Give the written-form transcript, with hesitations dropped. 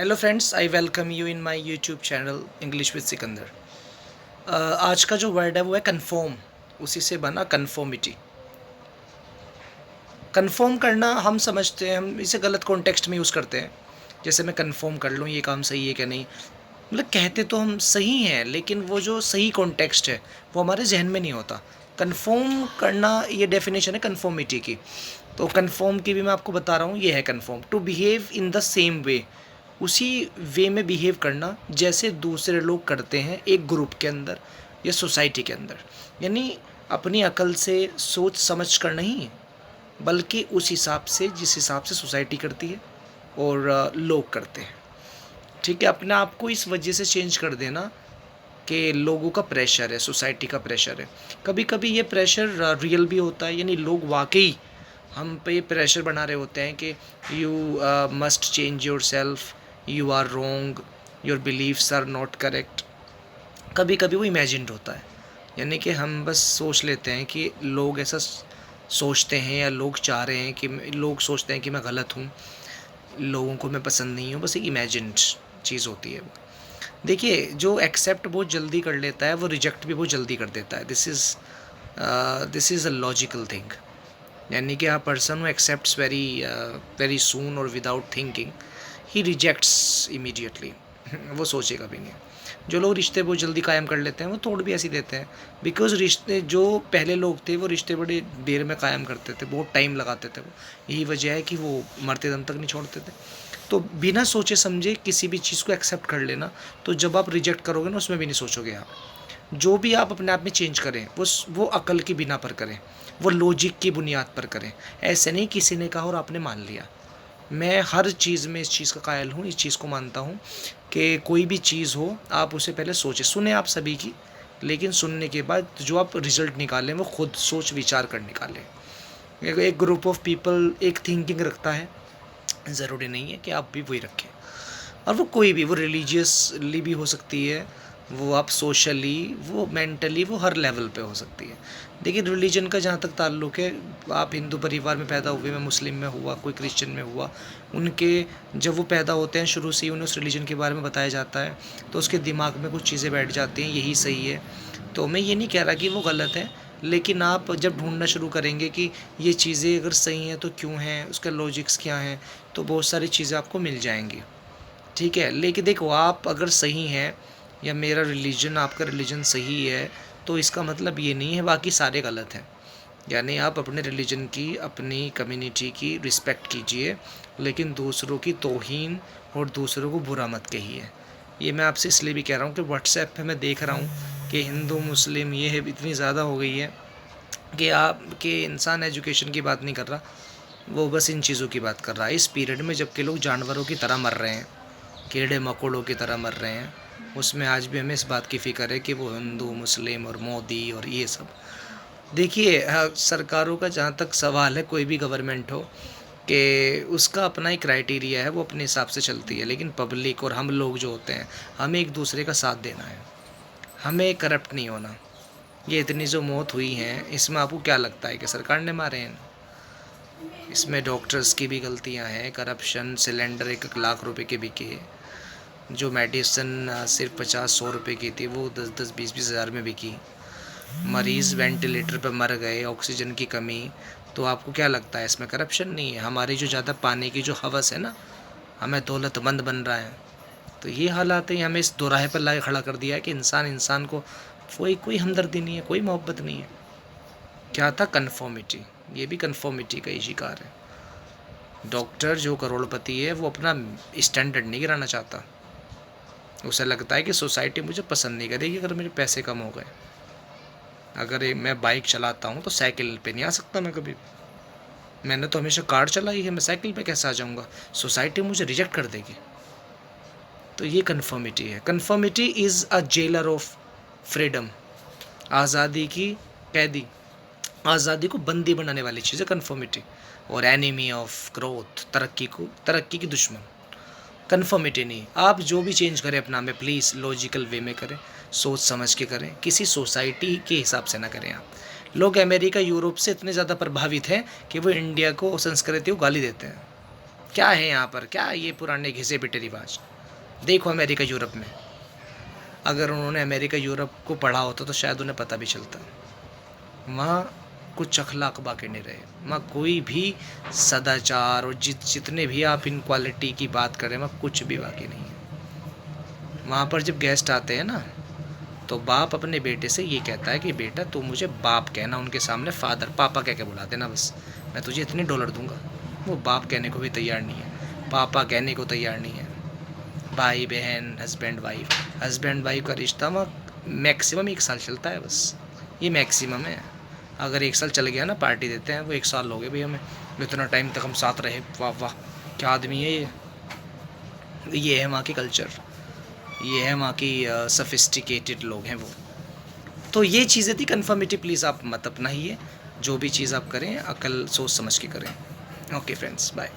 Hello friends, I welcome you in my YouTube channel English with Sikandar. आज का जो word है वो है कन्फर्म। उसी से बना कन्फर्मिटी। कन्फर्म करना हम समझते हैं, हम इसे गलत कॉन्टेक्स्ट में यूज़ करते हैं। जैसे मैं कन्फर्म कर लूँ ये काम सही है क्या नहीं। मतलब कहते तो हम सही हैं, लेकिन वो जो सही कॉन्टेक्स्ट है वो हमारे जहन में नहीं होता। कन्फर्म करना, ये डेफिनेशन है कन्फर्मिटी की। तो कन्फर्म की भी मैं आपको बता रहा हूँ, ये है confirm to behave in the same way. उसी वे में बिहेव करना जैसे दूसरे लोग करते हैं एक ग्रुप के अंदर या सोसाइटी के अंदर। यानी अपनी अकल से सोच समझ कर नहीं, बल्कि उस हिसाब से जिस हिसाब से सोसाइटी करती है और लोग करते हैं। ठीक है, अपने आप को इस वजह से चेंज कर देना कि लोगों का प्रेशर है, सोसाइटी का प्रेशर है। कभी कभी ये प्रेशर रियल भी होता है, यानी लोग वाकई हम पे प्रेशर बना रहे होते हैं कि you must change yourself, you are wrong, your beliefs are not correct. कभी कभी वो इमेजिन्ड होता है, यानी कि हम बस सोच लेते हैं कि लोग ऐसा सोचते हैं या लोग चाह रहे हैं कि लोग सोचते हैं कि मैं गलत हूँ, लोगों को मैं पसंद नहीं हूँ। बस एक इमेजिन्ड चीज़ होती है वो। देखिए, जो एक्सेप्ट बहुत जल्दी कर लेता है वो रिजेक्ट भी बहुत जल्दी कर देता है। This is a logical thing. यानी कि a person who accepts very soon or without thinking, he rejects immediately। वो सोचेगा भी नहीं। जो लोग रिश्ते बहुत जल्दी कायम कर लेते हैं वो तोड़ भी ऐसे देते हैं, बिकॉज रिश्ते जो पहले लोग थे वो रिश्ते बड़ी देर में कायम करते थे, बहुत टाइम लगाते थे। वो यही वजह है कि वो मरते दम तक नहीं छोड़ते थे। तो बिना सोचे समझे किसी भी चीज़ को एक्सेप्ट कर लेना, तो जब आप रिजेक्ट करोगे ना उसमें भी नहीं सोचोगे आप। जो भी आप अपने आप में चेंज करें वो अकल की बिना पर करें, वो लॉजिक की बुनियाद पर करें। ऐसे नहीं किसी ने कहा और आपने मान लिया। मैं हर चीज़ में इस चीज़ का कायल हूँ, इस चीज़ को मानता हूँ कि कोई भी चीज़ हो आप उसे पहले सोचें। सुने आप सभी की, लेकिन सुनने के बाद जो आप रिज़ल्ट निकालें वो खुद सोच विचार कर निकालें। एक ग्रुप ऑफ पीपल एक थिंकिंग रखता है, ज़रूरी नहीं है कि आप भी वही रखें। और वो कोई भी, वो रिलीजियसली भी हो सकती है, वो आप सोशली, वो मेंटली, वो हर लेवल पे हो सकती है। देखिए, रिलीजन का जहाँ तक ताल्लुक़ है, आप हिंदू परिवार में पैदा हुए, मैं मुस्लिम में हुआ, कोई क्रिश्चियन में हुआ, उनके जब वो पैदा होते हैं शुरू से ही उन्हें उस रिलीजन के बारे में बताया जाता है, तो उसके दिमाग में कुछ चीज़ें बैठ जाती हैं, यही सही है। तो मैं ये नहीं कह रहा कि वो गलत है, लेकिन आप जब ढूंढना शुरू करेंगे कि ये चीज़ें अगर सही हैं तो क्यों हैं, उसका लॉजिक्स क्या हैं, तो बहुत सारी चीज़ें आपको मिल जाएंगी। ठीक है, लेकिन देखो, आप अगर सही हैं या मेरा रिलीजन, आपका रिलीजन सही है, तो इसका मतलब ये नहीं है बाकी सारे गलत हैं। यानी आप अपने रिलीजन की, अपनी कम्युनिटी की रिस्पेक्ट कीजिए, लेकिन दूसरों की तौहीन और दूसरों को बुरा मत कहिए। ये मैं आपसे इसलिए भी कह रहा हूँ कि व्हाट्सएप पे मैं देख रहा हूँ कि हिंदू मुस्लिम ये है इतनी ज़्यादा हो गई है कि आप कि इंसान एजुकेशन की बात नहीं कर रहा, वो बस इन चीज़ों की बात कर रहा है इस पीरियड में, जबकि लोग जानवरों की तरह मर रहे हैं, कीड़े मकोड़ों की तरह मर रहे हैं। उसमें आज भी हमें इस बात की फ़िक्र है कि वो हिंदू मुस्लिम और मोदी और ये सब। देखिए, सरकारों का जहाँ तक सवाल है, कोई भी गवर्नमेंट हो, कि उसका अपना एक क्राइटेरिया है, वो अपने हिसाब से चलती है। लेकिन पब्लिक और हम लोग जो होते हैं, हमें एक दूसरे का साथ देना है, हमें करप्ट नहीं होना। ये इतनी जो मौत हुई हैं, इसमें आपको क्या लगता है कि सरकार ने मारे हैं? इसमें डॉक्टर्स की भी गलतियां हैं, करप्शन, सिलेंडर 1 लाख रुपए के बिके, जो मेडिसिन सिर्फ 50-100 रुपए की थी वो 10-10, 20-20 हज़ार में बिकी, मरीज़ वेंटिलेटर पर मर गए, ऑक्सीजन की कमी। तो आपको क्या लगता है इसमें करप्शन नहीं है? हमारी जो ज़्यादा पाने की जो हवस है ना, हमें दौलतमंद बन रहा है। तो ये हालात है, हमें इस दोराहे पर ला खड़ा कर दिया है कि इंसान इंसान को कोई कोई हमदर्दी नहीं है, कोई मोहब्बत नहीं है। क्या था? कन्फर्मिटी। ये भी कन्फर्मिटी का ही शिकार है। डॉक्टर जो करोड़पति है वो अपना स्टैंडर्ड नहीं गिराना चाहता। उसे लगता है कि सोसाइटी मुझे पसंद नहीं करेगी अगर मेरे पैसे कम हो गए। अगर मैं बाइक चलाता हूँ तो साइकिल पे नहीं आ सकता मैं कभी। मैंने तो हमेशा कार चलाई है, मैं साइकिल पे कैसे आ जाऊँगा? सोसाइटी मुझे रिजेक्ट कर देगी। तो ये कन्फर्मिटी है। Conformity is a jailer of freedom. आज़ादी की कैदी, आज़ादी को बंदी बनाने वाली चीज़ है कन्फर्मिटी। और एनिमी ऑफ ग्रोथ, तरक्की की दुश्मन। कन्फर्मिटी नहीं। आप जो भी चेंज करें अपना में, प्लीज़ लॉजिकल वे में करें, सोच समझ के करें, किसी सोसाइटी के हिसाब से ना करें आप। लोग अमेरिका यूरोप से इतने ज़्यादा प्रभावित हैं कि वो इंडिया को, संस्कृति को गाली देते हैं। क्या है यहाँ पर, क्या ये पुराने घिसे पिटे रिवाज। देखो अमेरिका यूरोप में, अगर उन्होंने अमेरिका यूरोप को पढ़ा होता तो शायद उन्हें पता भी चलता। वहाँ कुछ अखलाक बाकी नहीं रहे, वहाँ कोई भी सदाचार और जितने भी आप इनक्वालिटी की बात करें वहाँ कुछ भी बाकी नहीं है। वहाँ पर जब गेस्ट आते हैं ना, तो बाप अपने बेटे से ये कहता है कि बेटा तू मुझे बाप कहना, उनके सामने फादर पापा कह के बुला देना, बस मैं तुझे इतने डॉलर दूंगा। वो बाप कहने को भी तैयार नहीं है, पापा कहने को तैयार नहीं है। भाई बहन, हस्बैंड वाइफ का रिश्ता वहाँ मैक्सिमम 1 साल चलता है, बस ये मैक्सिमम है। अगर 1 साल चल गया ना, पार्टी देते हैं, वो 1 साल हो गए भाई हमें, इतना टाइम तक हम साथ रहे, वाह वाह क्या आदमी है ये है वहाँ की कल्चर, ये है वहाँ की सफिस्टिकेटेड लोग हैं वो। तो ये चीज़ें थी कन्फर्मिटी, प्लीज़ आप मत अपनाइए, जो भी चीज़ आप करें अकल सोच समझ के करें। Okay friends, bye.